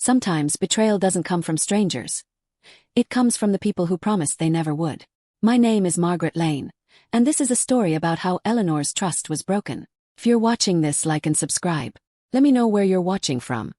Sometimes betrayal doesn't come from strangers. It comes from the people who promised they never would. My name is Margaret Lane, and this is a story about how Eleanor's trust was broken. If you're watching this, like and subscribe. Let me know where you're watching from.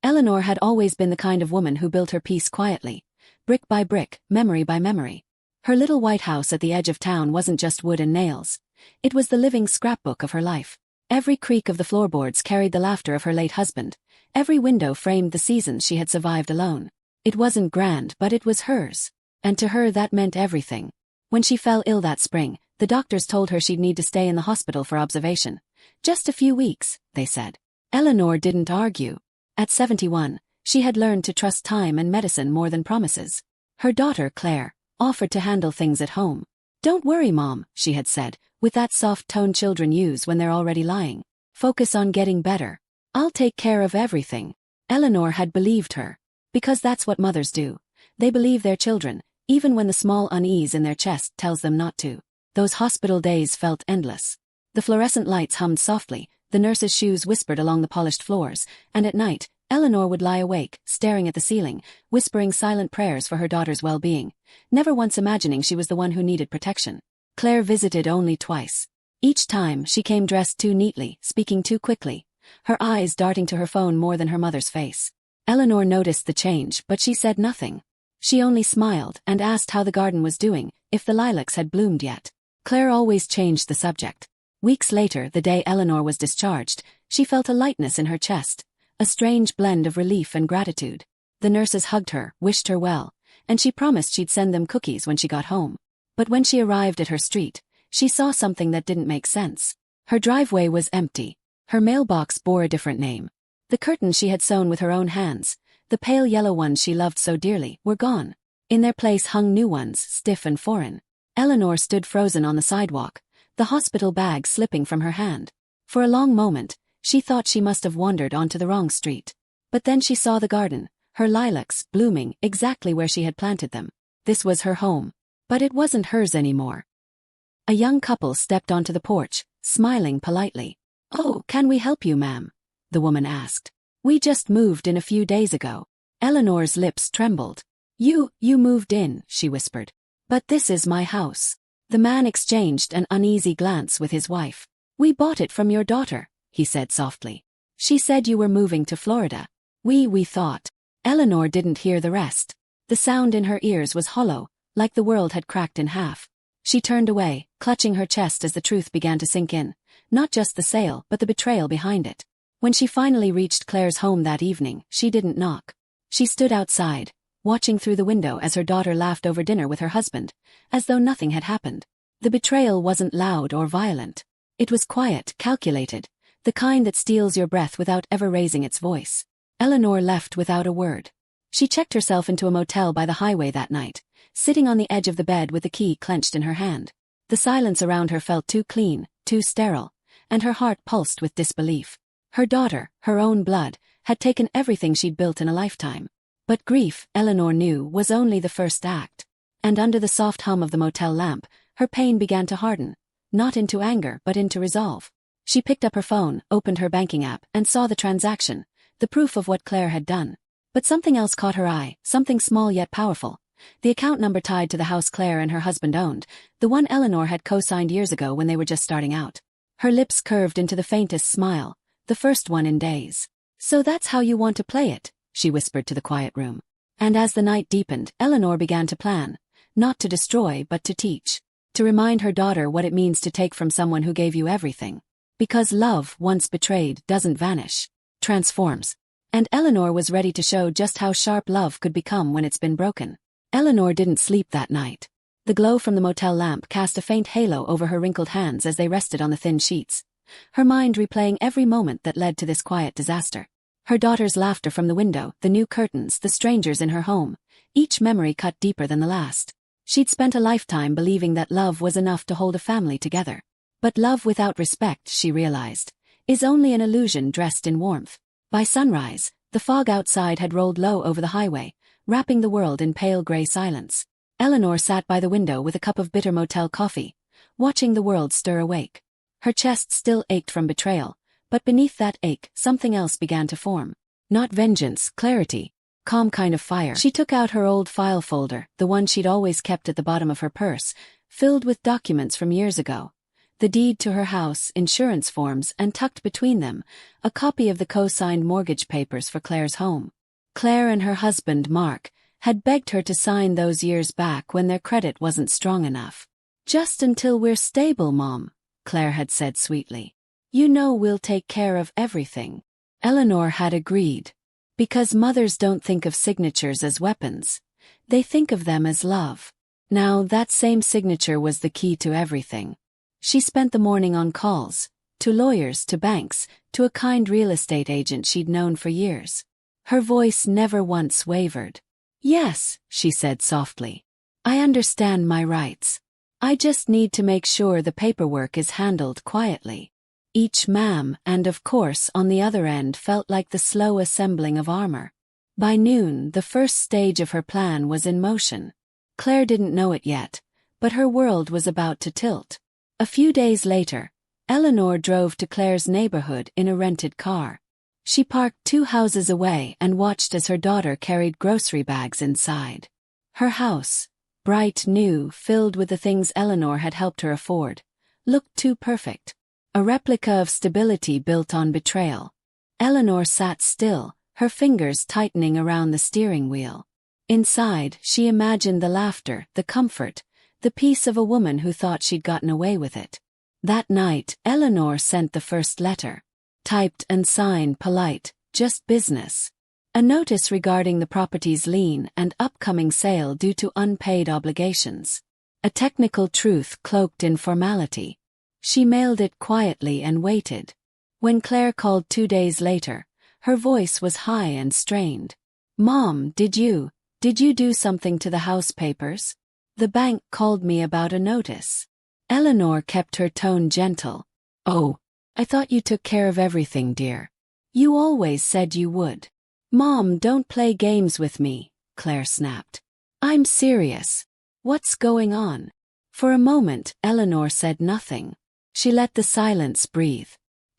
Eleanor had always been the kind of woman who built her peace quietly, brick by brick, memory by memory. Her little white house at the edge of town wasn't just wood and nails. It was the living scrapbook of her life. Every creak of the floorboards carried the laughter of her late husband. Every window framed the seasons she had survived alone. It wasn't grand, but it was hers. And to her that meant everything. When she fell ill that spring, the doctors told her she'd need to stay in the hospital for observation. Just a few weeks, they said. Eleanor didn't argue. At 71, she had learned to trust time and medicine more than promises. Her daughter, Claire, offered to handle things at home. "Don't worry, Mom," she had said, with that soft tone children use when they're already lying. "Focus on getting better. I'll take care of everything." Eleanor had believed her. Because that's what mothers do. They believe their children, even when the small unease in their chest tells them not to. Those hospital days felt endless. The fluorescent lights hummed softly, the nurses' shoes whispered along the polished floors, and at night, Eleanor would lie awake, staring at the ceiling, whispering silent prayers for her daughter's well-being, never once imagining she was the one who needed protection. Claire visited only twice. Each time, she came dressed too neatly, speaking too quickly, her eyes darting to her phone more than her mother's face. Eleanor noticed the change, but she said nothing. She only smiled and asked how the garden was doing, if the lilacs had bloomed yet. Claire always changed the subject. Weeks later, the day Eleanor was discharged, she felt a lightness in her chest, a strange blend of relief and gratitude. The nurses hugged her, wished her well, and she promised she'd send them cookies when she got home. But when she arrived at her street, she saw something that didn't make sense. Her driveway was empty. Her mailbox bore a different name. The curtains she had sewn with her own hands, the pale yellow ones she loved so dearly, were gone. In their place hung new ones, stiff and foreign. Eleanor stood frozen on the sidewalk, the hospital bag slipping from her hand. For a long moment, she thought she must have wandered onto the wrong street. But then she saw the garden, her lilacs blooming exactly where she had planted them. This was her home. But it wasn't hers anymore. A young couple stepped onto the porch, smiling politely. "Oh, can we help you, ma'am?" the woman asked. "We just moved in a few days ago." Eleanor's lips trembled. You moved in," she whispered. "But this is my house." The man exchanged an uneasy glance with his wife. "We bought it from your daughter," he said softly. "She said you were moving to Florida. We thought." Eleanor didn't hear the rest. The sound in her ears was hollow, like the world had cracked in half. She turned away, clutching her chest as the truth began to sink in. Not just the sale, but the betrayal behind it. When she finally reached Claire's home that evening, she didn't knock. She stood outside, watching through the window as her daughter laughed over dinner with her husband, as though nothing had happened. The betrayal wasn't loud or violent. It was quiet, calculated, the kind that steals your breath without ever raising its voice. Eleanor left without a word. She checked herself into a motel by the highway that night, sitting on the edge of the bed with the key clenched in her hand. The silence around her felt too clean, too sterile, and her heart pulsed with disbelief. Her daughter, her own blood, had taken everything she'd built in a lifetime. But grief, Eleanor knew, was only the first act. And under the soft hum of the motel lamp, her pain began to harden, not into anger but into resolve. She picked up her phone, opened her banking app, and saw the transaction, the proof of what Claire had done. But something else caught her eye, something small yet powerful. The account number tied to the house Claire and her husband owned, the one Eleanor had co-signed years ago when they were just starting out. Her lips curved into the faintest smile, the first one in days. "So that's how you want to play it," she whispered to the quiet room. And as the night deepened, Eleanor began to plan, not to destroy but to teach. To remind her daughter what it means to take from someone who gave you everything. Because love, once betrayed, doesn't vanish, transforms. And Eleanor was ready to show just how sharp love could become when it's been broken. Eleanor didn't sleep that night. The glow from the motel lamp cast a faint halo over her wrinkled hands as they rested on the thin sheets, her mind replaying every moment that led to this quiet disaster. Her daughter's laughter from the window, the new curtains, the strangers in her home, each memory cut deeper than the last. She'd spent a lifetime believing that love was enough to hold a family together. But love without respect, she realized, is only an illusion dressed in warmth. By sunrise, the fog outside had rolled low over the highway, wrapping the world in pale gray silence. Eleanor sat by the window with a cup of bitter motel coffee, watching the world stir awake. Her chest still ached from betrayal, but beneath that ache, something else began to form. Not vengeance, clarity, calm kind of fire. She took out her old file folder, the one she'd always kept at the bottom of her purse, filled with documents from years ago. The deed to her house, insurance forms, and tucked between them, a copy of the co-signed mortgage papers for Claire's home. Claire and her husband, Mark, had begged her to sign those years back when their credit wasn't strong enough. "Just until we're stable, Mom," Claire had said sweetly. "You know we'll take care of everything." Eleanor had agreed. Because mothers don't think of signatures as weapons. They think of them as love. Now that same signature was the key to everything. She spent the morning on calls, to lawyers, to banks, to a kind real estate agent she'd known for years. Her voice never once wavered. "Yes," she said softly. "I understand my rights. I just need to make sure the paperwork is handled quietly." Each ma'am, and of course on the other end, felt like the slow assembling of armor. By noon, the first stage of her plan was in motion. Claire didn't know it yet, but her world was about to tilt. A few days later, Eleanor drove to Claire's neighborhood in a rented car. She parked 2 houses away and watched as her daughter carried grocery bags inside. Her house, bright new, filled with the things Eleanor had helped her afford, looked too perfect. A replica of stability built on betrayal. Eleanor sat still, her fingers tightening around the steering wheel. Inside, she imagined the laughter, the comfort, the peace of a woman who thought she'd gotten away with it. That night, Eleanor sent the first letter. Typed and signed, polite, just business. A notice regarding the property's lien and upcoming sale due to unpaid obligations. A technical truth cloaked in formality. She mailed it quietly and waited. When Claire called 2 days later, her voice was high and strained. "Mom, did you do something to the house papers? The bank called me about a notice." Eleanor kept her tone gentle. "Oh, I thought you took care of everything, dear. You always said you would." "Mom, don't play games with me," Claire snapped. "I'm serious. What's going on?" For a moment, Eleanor said nothing. She let the silence breathe.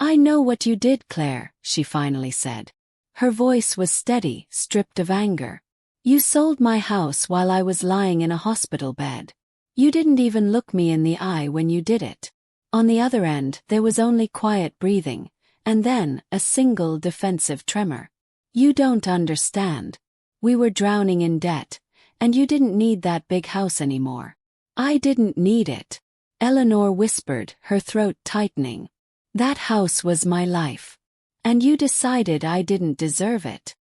"I know what you did, Claire," she finally said. Her voice was steady, stripped of anger. "You sold my house while I was lying in a hospital bed. You didn't even look me in the eye when you did it." On the other end, there was only quiet breathing, and then a single defensive tremor. "You don't understand. We were drowning in debt, and you didn't need that big house anymore." "I didn't need it," Eleanor whispered, her throat tightening. "That house was my life. And you decided I didn't deserve it."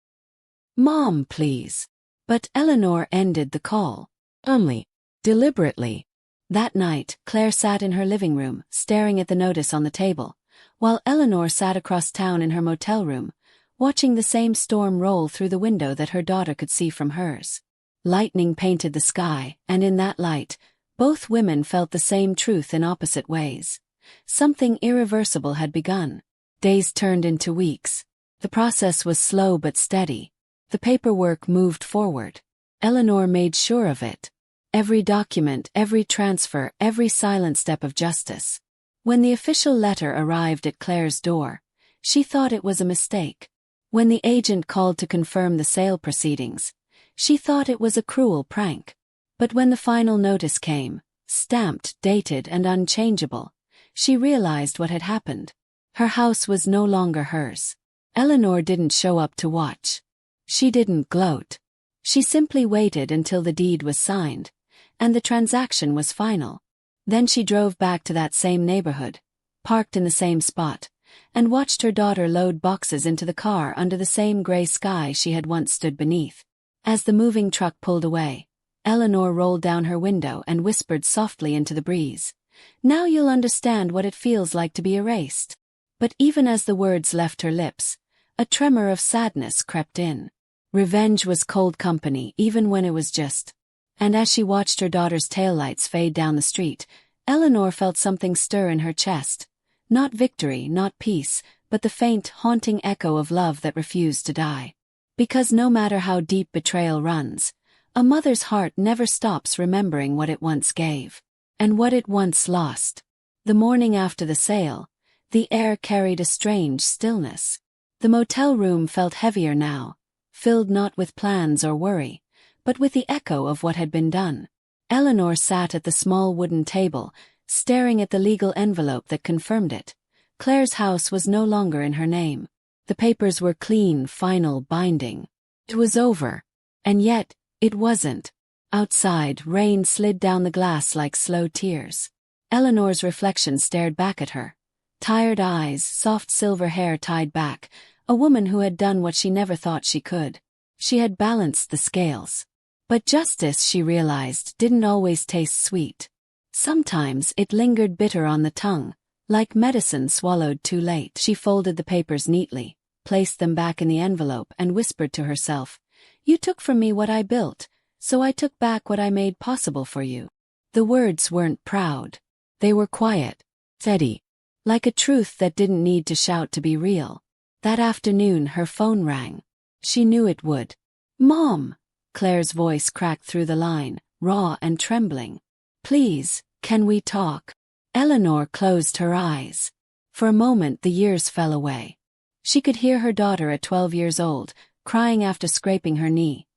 "Mom, please." But Eleanor ended the call. Only, deliberately. That night, Claire sat in her living room, staring at the notice on the table, while Eleanor sat across town in her motel room, watching the same storm roll through the window that her daughter could see from hers. Lightning painted the sky, and in that light, both women felt the same truth in opposite ways. Something irreversible had begun. Days turned into weeks. The process was slow but steady. The paperwork moved forward. Eleanor made sure of it. Every document, every transfer, every silent step of justice. When the official letter arrived at Claire's door, she thought it was a mistake. When the agent called to confirm the sale proceedings, she thought it was a cruel prank. But when the final notice came, stamped, dated, and unchangeable, she realized what had happened. Her house was no longer hers. Eleanor didn't show up to watch. She didn't gloat. She simply waited until the deed was signed, and the transaction was final. Then she drove back to that same neighborhood, parked in the same spot, and watched her daughter load boxes into the car under the same gray sky she had once stood beneath. As the moving truck pulled away, Eleanor rolled down her window and whispered softly into the breeze. "Now you'll understand what it feels like to be erased." But even as the words left her lips, a tremor of sadness crept in. Revenge was cold company even when it was just. And as she watched her daughter's taillights fade down the street, Eleanor felt something stir in her chest. Not victory, not peace, but the faint, haunting echo of love that refused to die. Because no matter how deep betrayal runs, a mother's heart never stops remembering what it once gave. And what it once lost. The morning after the sale, the air carried a strange stillness. The motel room felt heavier now, filled not with plans or worry, but with the echo of what had been done. Eleanor sat at the small wooden table, staring at the legal envelope that confirmed it. Claire's house was no longer in her name. The papers were clean, final, binding. It was over. And yet, it wasn't. Outside, rain slid down the glass like slow tears. Eleanor's reflection stared back at her. Tired eyes, soft silver hair tied back, a woman who had done what she never thought she could. She had balanced the scales. But justice, she realized, didn't always taste sweet. Sometimes it lingered bitter on the tongue, like medicine swallowed too late. She folded the papers neatly, placed them back in the envelope, and whispered to herself, "You took from me what I built, so I took back what I made possible for you." The words weren't proud. They were quiet, steady, like a truth that didn't need to shout to be real. That afternoon her phone rang. She knew it would. "Mom!" Claire's voice cracked through the line, raw and trembling. "Please, can we talk?" Eleanor closed her eyes. For a moment the years fell away. She could hear her daughter at 12 years old, crying after scraping her knee.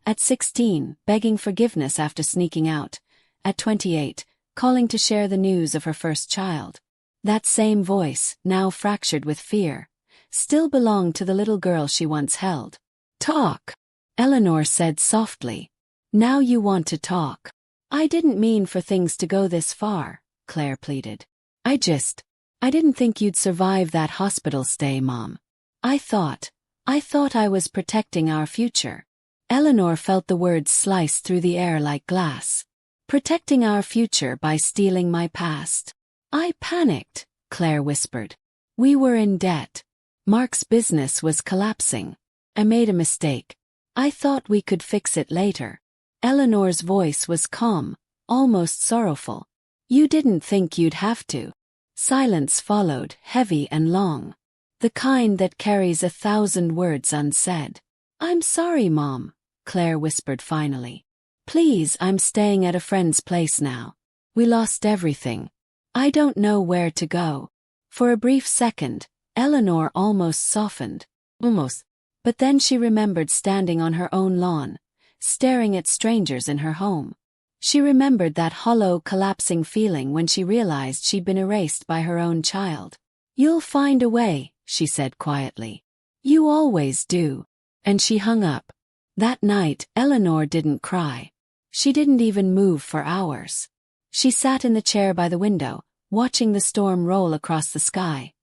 At 16, begging forgiveness after sneaking out. At 28, calling to share the news of her first child. That same voice, now fractured with fear, still belonged to the little girl she once held. "Talk," Eleanor said softly. "Now you want to talk." "I didn't mean for things to go this far," Claire pleaded. I didn't think you'd survive that hospital stay, Mom. I thought I was protecting our future." Eleanor felt the words slice through the air like glass. "Protecting our future by stealing my past." "I panicked," Claire whispered. "We were in debt. Mark's business was collapsing. I made a mistake. I thought we could fix it later." Eleanor's voice was calm, almost sorrowful. "You didn't think you'd have to." Silence followed, heavy and long. The kind that carries 1,000 words unsaid. "I'm sorry, Mom," Claire whispered finally. "Please, I'm staying at a friend's place now. We lost everything. I don't know where to go." For a brief second, Eleanor almost softened. Almost. But then she remembered standing on her own lawn, staring at strangers in her home. She remembered that hollow, collapsing feeling when she realized she'd been erased by her own child. "You'll find a way," she said quietly. "You always do." And she hung up. That night, Eleanor didn't cry. She didn't even move for hours. She sat in the chair by the window, watching the storm roll across the sky,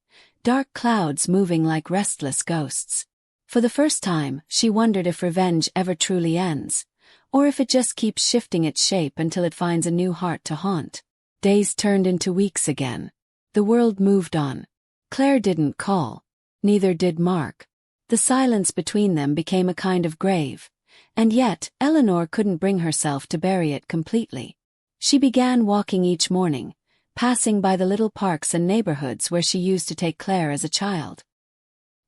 dark clouds moving like restless ghosts. For the first time, she wondered if revenge ever truly ends, or if it just keeps shifting its shape until it finds a new heart to haunt. Days turned into weeks again. The world moved on. Claire didn't call. Neither did Mark. The silence between them became a kind of grave, and yet Eleanor couldn't bring herself to bury it completely. She began walking each morning, passing by the little parks and neighborhoods where she used to take Claire as a child.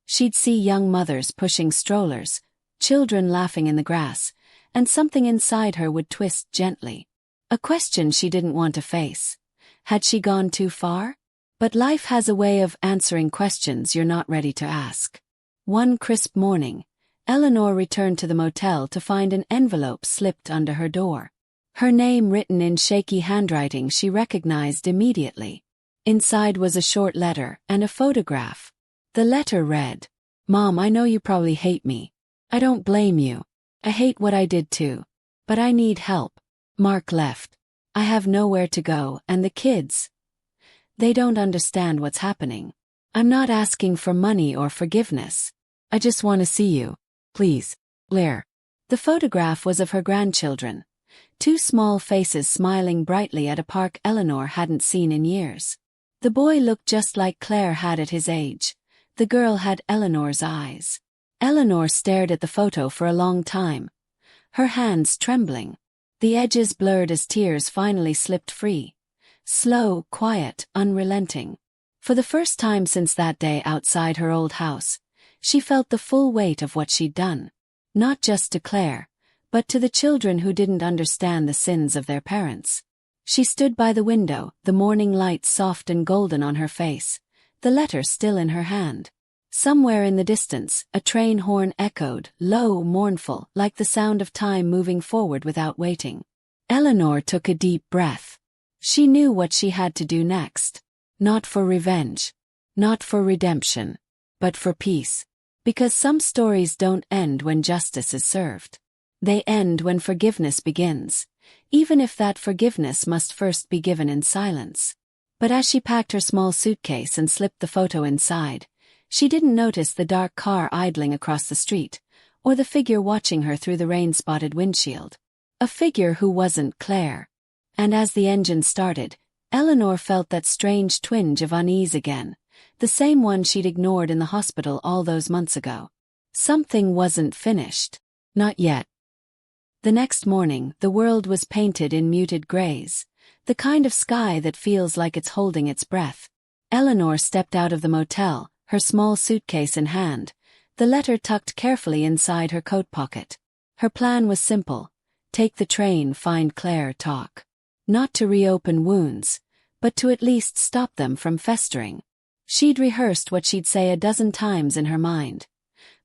She'd see young mothers pushing strollers, children laughing in the grass, and something inside her would twist gently. A question she didn't want to face. Had she gone too far? But life has a way of answering questions you're not ready to ask. One crisp morning, Eleanor returned to the motel to find an envelope slipped under her door. Her name written in shaky handwriting she recognized immediately. Inside was a short letter and a photograph. The letter read, "Mom, I know you probably hate me. I don't blame you. I hate what I did too. But I need help. Mark left. I have nowhere to go, and the kids, they don't understand what's happening. I'm not asking for money or forgiveness. I just want to see you. Please, Blair." The photograph was of her grandchildren. Two small faces smiling brightly at a park Eleanor hadn't seen in years. The boy looked just like Claire had at his age. The girl had Eleanor's eyes. Eleanor stared at the photo for a long time, her hands trembling. The edges blurred as tears finally slipped free. Slow, quiet, unrelenting. For the first time since that day outside her old house, she felt the full weight of what she'd done. Not just to Claire, but to the children who didn't understand the sins of their parents. She stood by the window, the morning light soft and golden on her face, the letter still in her hand. Somewhere in the distance, a train horn echoed, low, mournful, like the sound of time moving forward without waiting. Eleanor took a deep breath. She knew what she had to do next. Not for revenge. Not for redemption. But for peace. Because some stories don't end when justice is served. They end when forgiveness begins, even if that forgiveness must first be given in silence. But as she packed her small suitcase and slipped the photo inside, she didn't notice the dark car idling across the street, or the figure watching her through the rain-spotted windshield. A figure who wasn't Claire. And as the engine started, Eleanor felt that strange twinge of unease again, the same one she'd ignored in the hospital all those months ago. Something wasn't finished. Not yet. The next morning, the world was painted in muted grays, the kind of sky that feels like it's holding its breath. Eleanor stepped out of the motel, her small suitcase in hand, the letter tucked carefully inside her coat pocket. Her plan was simple: take the train, find Claire, talk. Not to reopen wounds, but to at least stop them from festering. She'd rehearsed what she'd say a dozen times in her mind.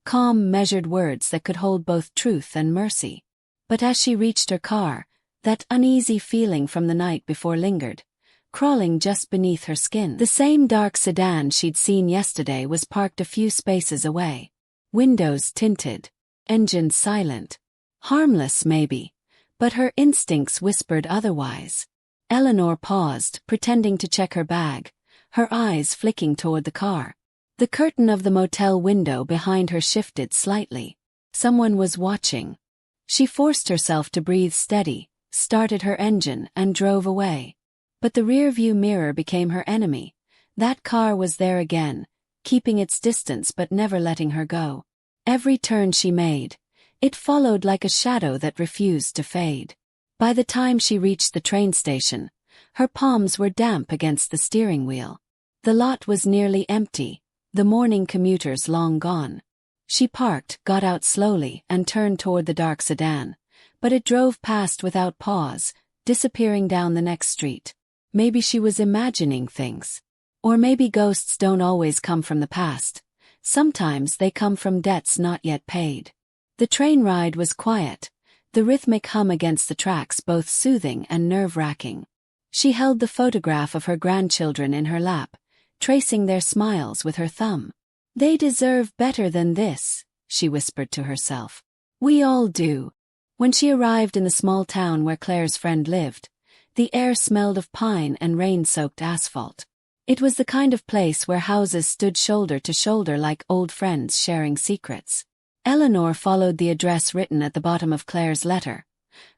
Calm, measured words that could hold both truth and mercy. But as she reached her car, that uneasy feeling from the night before lingered, crawling just beneath her skin. The same dark sedan she'd seen yesterday was parked a few spaces away. Windows tinted. Engine silent. Harmless, maybe. But her instincts whispered otherwise. Eleanor paused, pretending to check her bag, her eyes flicking toward the car. The curtain of the motel window behind her shifted slightly. Someone was watching. She forced herself to breathe steady, started her engine, and drove away. But the rear-view mirror became her enemy. That car was there again, keeping its distance but never letting her go. Every turn she made, it followed like a shadow that refused to fade. By the time she reached the train station, her palms were damp against the steering wheel. The lot was nearly empty, the morning commuters long gone. She parked, got out slowly, and turned toward the dark sedan. But it drove past without pause, disappearing down the next street. Maybe she was imagining things. Or maybe ghosts don't always come from the past. Sometimes they come from debts not yet paid. The train ride was quiet, the rhythmic hum against the tracks both soothing and nerve-wracking. She held the photograph of her grandchildren in her lap, tracing their smiles with her thumb. "They deserve better than this," she whispered to herself. "We all do." When she arrived in the small town where Claire's friend lived, the air smelled of pine and rain-soaked asphalt. It was the kind of place where houses stood shoulder to shoulder like old friends sharing secrets. Eleanor followed the address written at the bottom of Claire's letter,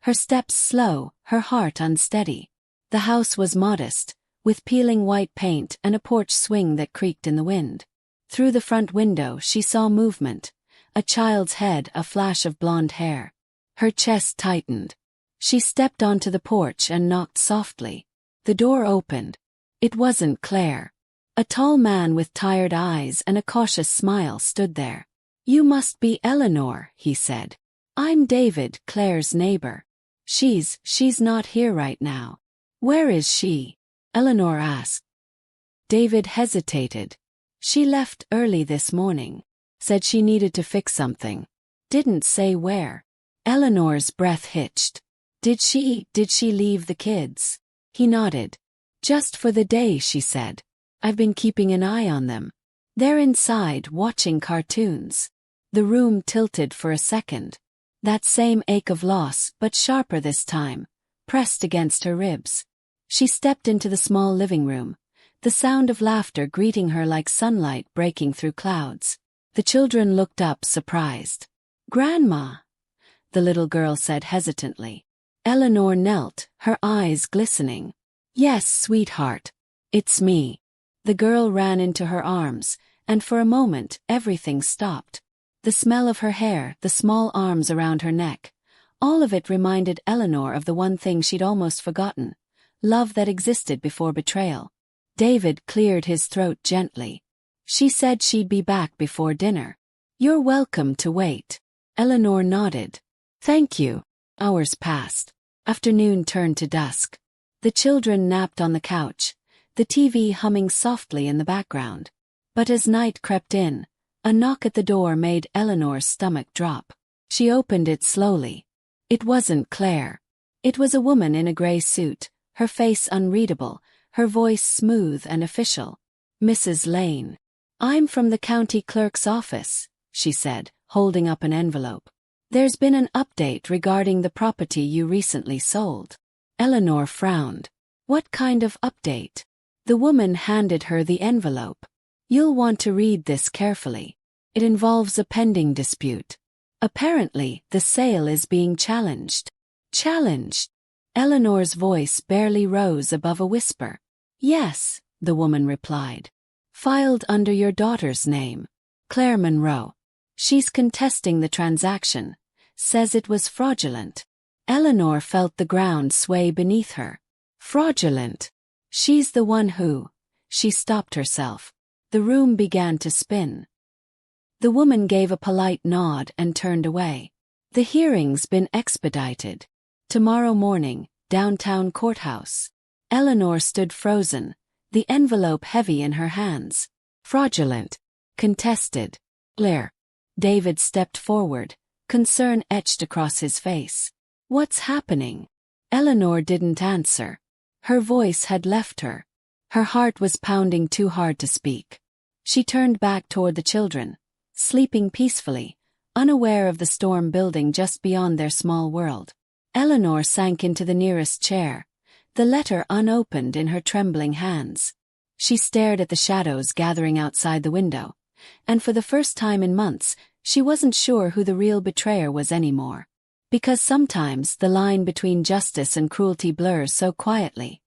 her steps slow, her heart unsteady. The house was modest, with peeling white paint and a porch swing that creaked in the wind. Through the front window she saw movement, a child's head, a flash of blonde hair. Her chest tightened. She stepped onto the porch and knocked softly. The door opened. It wasn't Claire. A tall man with tired eyes and a cautious smile stood there. "You must be Eleanor," he said. "I'm David, Claire's neighbor. She's not here right now." "Where is she?" Eleanor asked. David hesitated. "She left early this morning. Said she needed to fix something. Didn't say where." Eleanor's breath hitched. Did she leave the kids?" He nodded. "Just for the day," she said. "I've been keeping an eye on them. They're inside, watching cartoons." The room tilted for a second. That same ache of loss, but sharper this time, pressed against her ribs. She stepped into the small living room, the sound of laughter greeting her like sunlight breaking through clouds. The children looked up, surprised. "Grandma," the little girl said hesitantly. Eleanor knelt, her eyes glistening. "Yes, sweetheart. It's me." The girl ran into her arms, and for a moment everything stopped. The smell of her hair, the small arms around her neck, all of it reminded Eleanor of the one thing she'd almost forgotten: love that existed before betrayal. David cleared his throat gently. "She said she'd be back before dinner. You're welcome to wait." Eleanor nodded. "Thank you." Hours passed. Afternoon turned to dusk. The children napped on the couch, the TV humming softly in the background. But as night crept in, A knock at the door made Eleanor's stomach drop. She opened it slowly. It wasn't Claire. It was a woman in a gray suit, her face unreadable, her voice smooth and official. "Mrs. Lane. I'm from the county clerk's office," she said, holding up an envelope. "There's been an update regarding the property you recently sold." Eleanor frowned. "What kind of update?" The woman handed her the envelope. "You'll want to read this carefully. It involves a pending dispute. Apparently, the sale is being challenged." "Challenged?" Eleanor's voice barely rose above a whisper. "Yes," the woman replied. "Filed under your daughter's name, Claire Monroe. She's contesting the transaction, says it was fraudulent." Eleanor felt the ground sway beneath her. Fraudulent? She's the one who... She stopped herself. The room began to spin. The woman gave a polite nod and turned away. "The hearing's been expedited. Tomorrow morning, downtown courthouse." Eleanor stood frozen, the envelope heavy in her hands. "Fraudulent. Contested. Claire." David stepped forward, concern etched across his face. "What's happening?" Eleanor didn't answer. Her voice had left her. Her heart was pounding too hard to speak. She turned back toward the children, sleeping peacefully, unaware of the storm building just beyond their small world. Eleanor sank into the nearest chair, the letter unopened in her trembling hands. She stared at the shadows gathering outside the window, and for the first time in months, she wasn't sure who the real betrayer was anymore. Because sometimes the line between justice and cruelty blurs so quietly.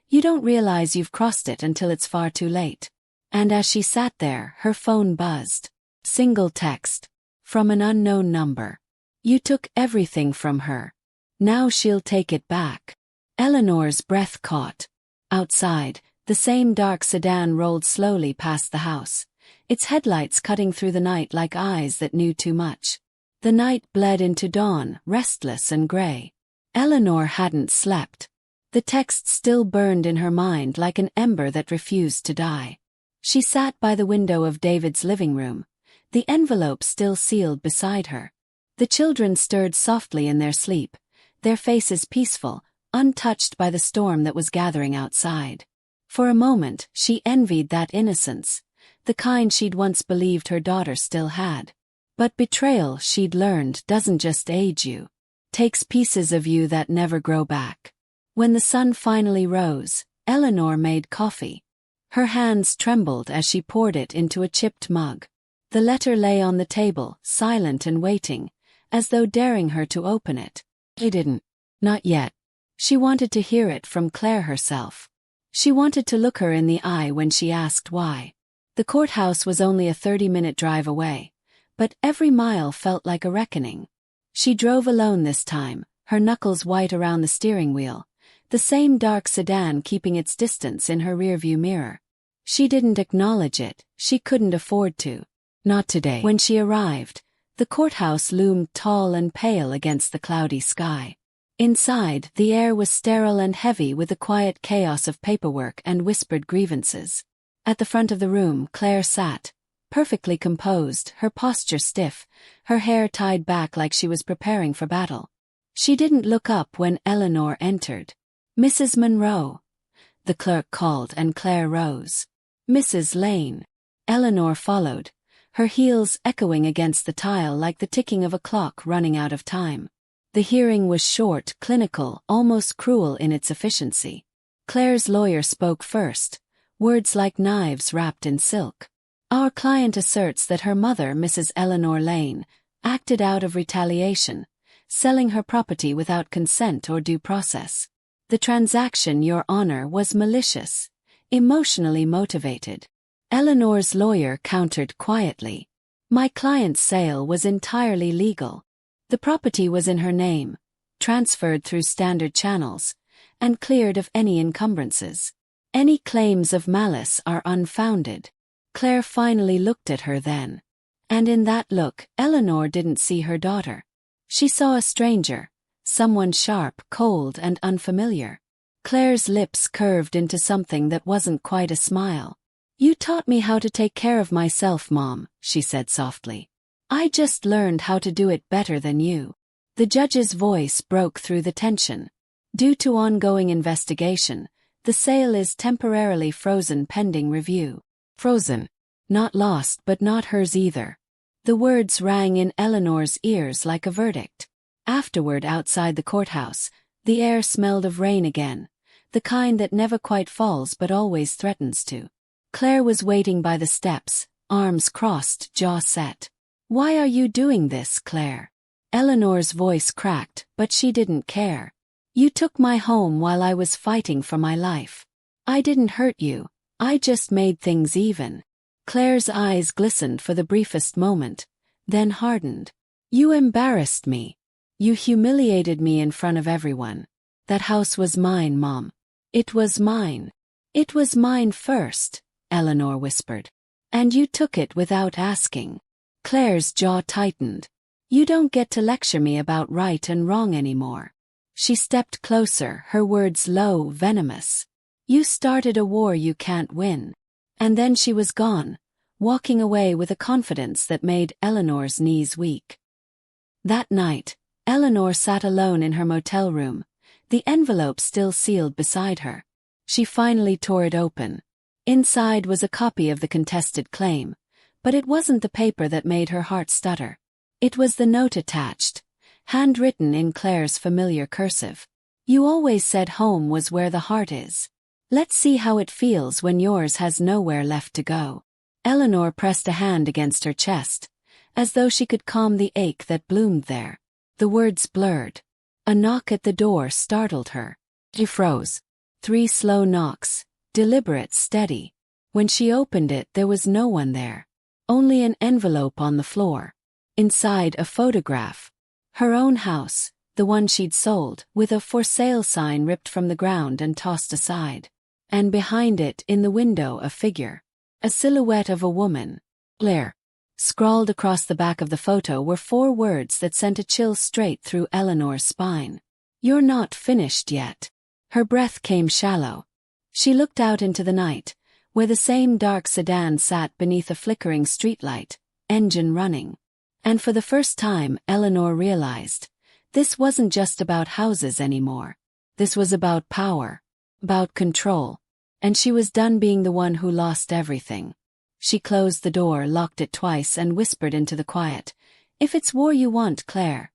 You don't realize you've crossed it until it's far too late. And as she sat there, her phone buzzed. Single text. From an unknown number. "You took everything from her. Now she'll take it back." Eleanor's breath caught. Outside, the same dark sedan rolled slowly past the house, its headlights cutting through the night like eyes that knew too much. The night bled into dawn, restless and gray. Eleanor hadn't slept. The text still burned in her mind like an ember that refused to die. She sat by the window of David's living room, the envelope still sealed beside her. The children stirred softly in their sleep, their faces peaceful, untouched by the storm that was gathering outside. For a moment, she envied that innocence, the kind she'd once believed her daughter still had. But betrayal, she'd learned, doesn't just age you. Takes pieces of you that never grow back. When the sun finally rose, Eleanor made coffee. Her hands trembled as she poured it into a chipped mug. The letter lay on the table, silent and waiting, as though daring her to open it. She didn't. Not yet. She wanted to hear it from Claire herself. She wanted to look her in the eye when she asked why. The courthouse was only a 30-minute drive away, but every mile felt like a reckoning. She drove alone this time, her knuckles white around the steering wheel, the same dark sedan keeping its distance in her rearview mirror. She didn't acknowledge it, she couldn't afford to. Not today. When she arrived, the courthouse loomed tall and pale against the cloudy sky. Inside, the air was sterile and heavy with the quiet chaos of paperwork and whispered grievances. At the front of the room, Claire sat, perfectly composed, her posture stiff, her hair tied back like she was preparing for battle. She didn't look up when Eleanor entered. "Mrs. Monroe," the clerk called, and Claire rose. "Mrs. Lane." Eleanor followed, her heels echoing against the tile like the ticking of a clock running out of time. The hearing was short, clinical, almost cruel in its efficiency. Claire's lawyer spoke first, words like knives wrapped in silk. "Our client asserts that her mother, Mrs. Eleanor Lane, acted out of retaliation, selling her property without consent or due process. The transaction, Your Honor, was malicious, emotionally motivated." Eleanor's lawyer countered quietly. "My client's sale was entirely legal. The property was in her name, transferred through standard channels, and cleared of any encumbrances. Any claims of malice are unfounded." Claire finally looked at her then. And in that look, Eleanor didn't see her daughter. She saw a stranger, someone sharp, cold, and unfamiliar. Claire's lips curved into something that wasn't quite a smile. You taught me how to take care of myself, Mom, she said softly. I just learned how to do it better than you. The judge's voice broke through the tension. Due to ongoing investigation, the sale is temporarily frozen pending review. Frozen. Not lost, but not hers either. The words rang in Eleanor's ears like a verdict. Afterward, outside the courthouse, the air smelled of rain again, the kind that never quite falls but always threatens to. Claire was waiting by the steps, arms crossed, jaw set. Why are you doing this, Claire? Eleanor's voice cracked, but she didn't care. You took my home while I was fighting for my life. I didn't hurt you, I just made things even. Claire's eyes glistened for the briefest moment, then hardened. You embarrassed me. You humiliated me in front of everyone. That house was mine, Mom. It was mine. It was mine first, Eleanor whispered. And you took it without asking. Claire's jaw tightened. You don't get to lecture me about right and wrong anymore. She stepped closer, her words low, venomous. You started a war you can't win. And then she was gone, walking away with a confidence that made Eleanor's knees weak. That night, Eleanor sat alone in her motel room, the envelope still sealed beside her. She finally tore it open. Inside was a copy of the contested claim, but it wasn't the paper that made her heart stutter. It was the note attached, handwritten in Claire's familiar cursive. You always said home was where the heart is. Let's see how it feels when yours has nowhere left to go. Eleanor pressed a hand against her chest, as though she could calm the ache that bloomed there. The words blurred. A knock at the door startled her. She froze. 3 slow knocks, deliberate, steady. When she opened it, there was no one there. Only an envelope on the floor. Inside, a photograph. Her own house, the one she'd sold, with a for sale sign ripped from the ground and tossed aside. And behind it, in the window, a figure. A silhouette of a woman. Claire. Scrawled across the back of the photo were 4 words that sent a chill straight through Eleanor's spine. You're not finished yet. Her breath came shallow. She looked out into the night, where the same dark sedan sat beneath a flickering streetlight, engine running. And for the first time, Eleanor realized, this wasn't just about houses anymore. This was about power, about control, and she was done being the one who lost everything. She closed the door, locked it twice, and whispered into the quiet, If it's war you want, Claire,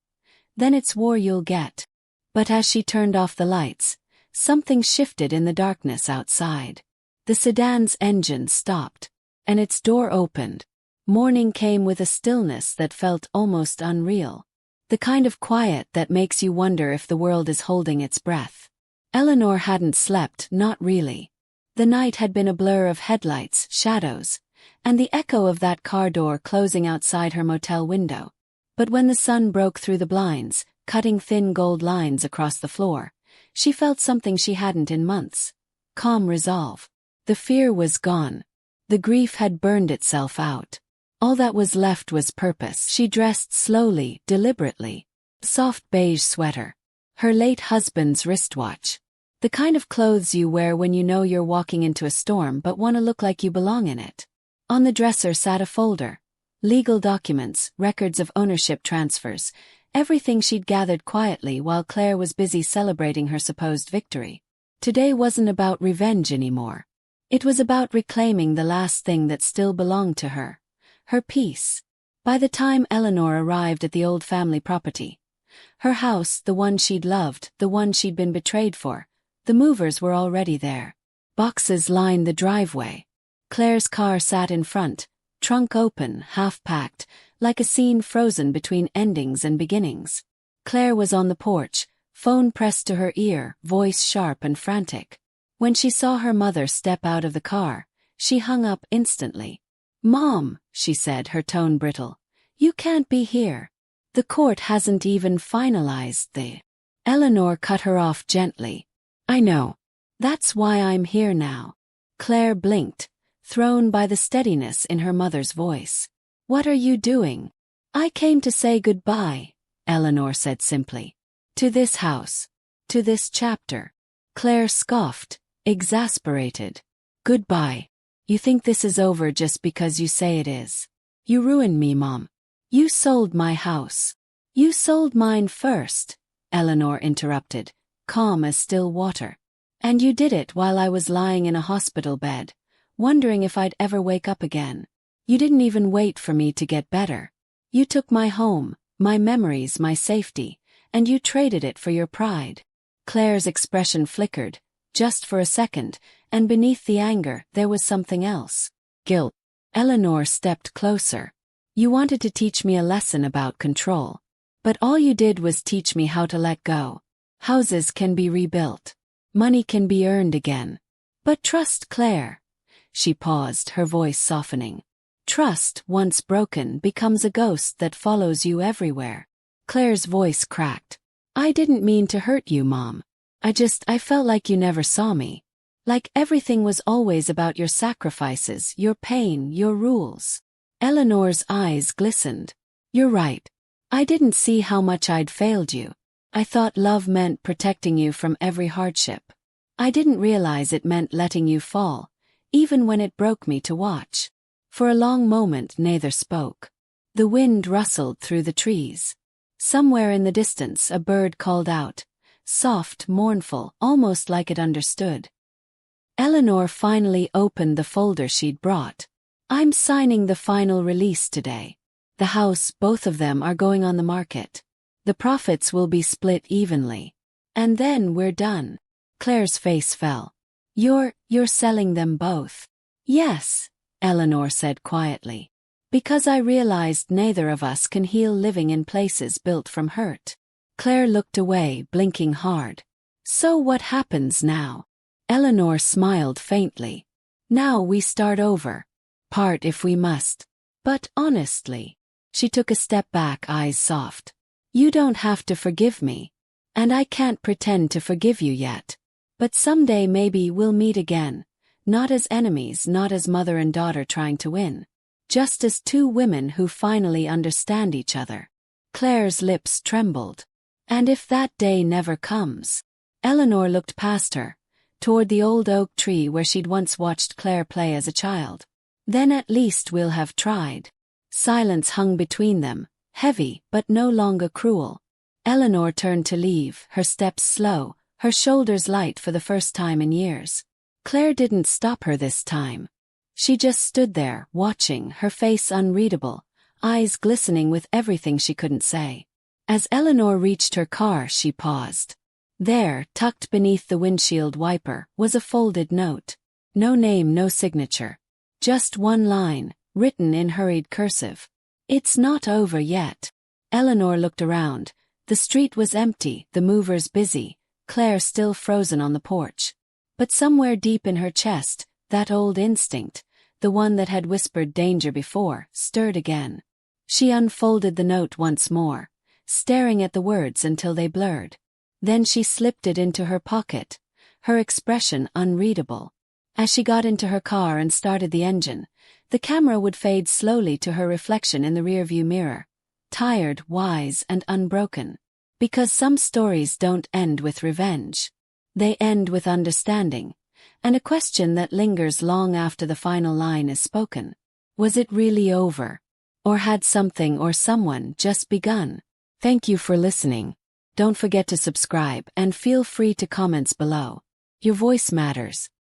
then it's war you'll get. But as she turned off the lights, something shifted in the darkness outside. The sedan's engine stopped, and its door opened. Morning came with a stillness that felt almost unreal. The kind of quiet that makes you wonder if the world is holding its breath. Eleanor hadn't slept, not really. The night had been a blur of headlights, shadows, and the echo of that car door closing outside her motel window. But when the sun broke through the blinds, cutting thin gold lines across the floor, she felt something she hadn't in months. Calm resolve. The fear was gone. The grief had burned itself out. All that was left was purpose. She dressed slowly, deliberately. Soft beige sweater. Her late husband's wristwatch. The kind of clothes you wear when you know you're walking into a storm but want to look like you belong in it. On the dresser sat a folder. Legal documents, records of ownership transfers, everything she'd gathered quietly while Claire was busy celebrating her supposed victory. Today wasn't about revenge anymore. It was about reclaiming the last thing that still belonged to her. Her peace. By the time Eleanor arrived at the old family property, her house, the one she'd loved, the one she'd been betrayed for, the movers were already there. Boxes lined the driveway. Claire's car sat in front, trunk open, half-packed, like a scene frozen between endings and beginnings. Claire was on the porch, phone pressed to her ear, voice sharp and frantic. When she saw her mother step out of the car, she hung up instantly. "Mom," she said, her tone brittle, "you can't be here. The court hasn't even finalized the—" Eleanor cut her off gently. "I know. That's why I'm here now." Claire blinked, thrown by the steadiness in her mother's voice. "What are you doing?" "I came to say goodbye," Eleanor said simply. "To this house. To this chapter." Claire scoffed, exasperated. "Goodbye. You think this is over just because you say it is. You ruined me, Mom. You sold my house. You sold mine first, Eleanor interrupted, calm as still water. And you did it while I was lying in a hospital bed, wondering if I'd ever wake up again. You didn't even wait for me to get better. You took my home, my memories, my safety, and you traded it for your pride. Claire's expression flickered, just for a second, and beneath the anger there was something else. Guilt. Eleanor stepped closer. You wanted to teach me a lesson about control. But all you did was teach me how to let go. Houses can be rebuilt. Money can be earned again. But trust, Claire. She paused, her voice softening. Trust, once broken, becomes a ghost that follows you everywhere. Claire's voice cracked. I didn't mean to hurt you, Mom. I felt like you never saw me. Like everything was always about your sacrifices, your pain, your rules. Eleanor's eyes glistened. You're right. I didn't see how much I'd failed you. I thought love meant protecting you from every hardship. I didn't realize it meant letting you fall, even when it broke me to watch. For a long moment neither spoke. The wind rustled through the trees. Somewhere in the distance a bird called out, soft, mournful, almost like it understood. Eleanor finally opened the folder she'd brought. I'm signing the final release today. The house, both of them, are going on the market. The profits will be split evenly. And then we're done. Claire's face fell. You're selling them both. Yes, Eleanor said quietly. Because I realized neither of us can heal living in places built from hurt. Claire looked away, blinking hard. So what happens now? Eleanor smiled faintly. Now we start over. Part if we must. But honestly. She took a step back, eyes soft. You don't have to forgive me. And I can't pretend to forgive you yet. But someday maybe we'll meet again. Not as enemies, not as mother and daughter trying to win. Just as two women who finally understand each other. Claire's lips trembled. And if that day never comes? Eleanor looked past her, toward the old oak tree where she'd once watched Claire play as a child. Then at least we'll have tried. Silence hung between them, heavy but no longer cruel. Eleanor turned to leave, her steps slow, her shoulders light for the first time in years. Claire didn't stop her this time. She just stood there, watching, her face unreadable, eyes glistening with everything she couldn't say. As Eleanor reached her car, she paused. There, tucked beneath the windshield wiper, was a folded note. No name, no signature. Just one line, written in hurried cursive. It's not over yet. Eleanor looked around. The street was empty, the movers busy, Claire still frozen on the porch. But somewhere deep in her chest, that old instinct, the one that had whispered danger before, stirred again. She unfolded the note once more, staring at the words until they blurred. Then she slipped it into her pocket, her expression unreadable. As she got into her car and started the engine, the camera would fade slowly to her reflection in the rearview mirror, tired, wise, and unbroken. Because some stories don't end with revenge. They end with understanding, and a question that lingers long after the final line is spoken. Was it really over? Or had something or someone just begun? Thank you for listening. Don't forget to subscribe and feel free to comment below. Your voice matters.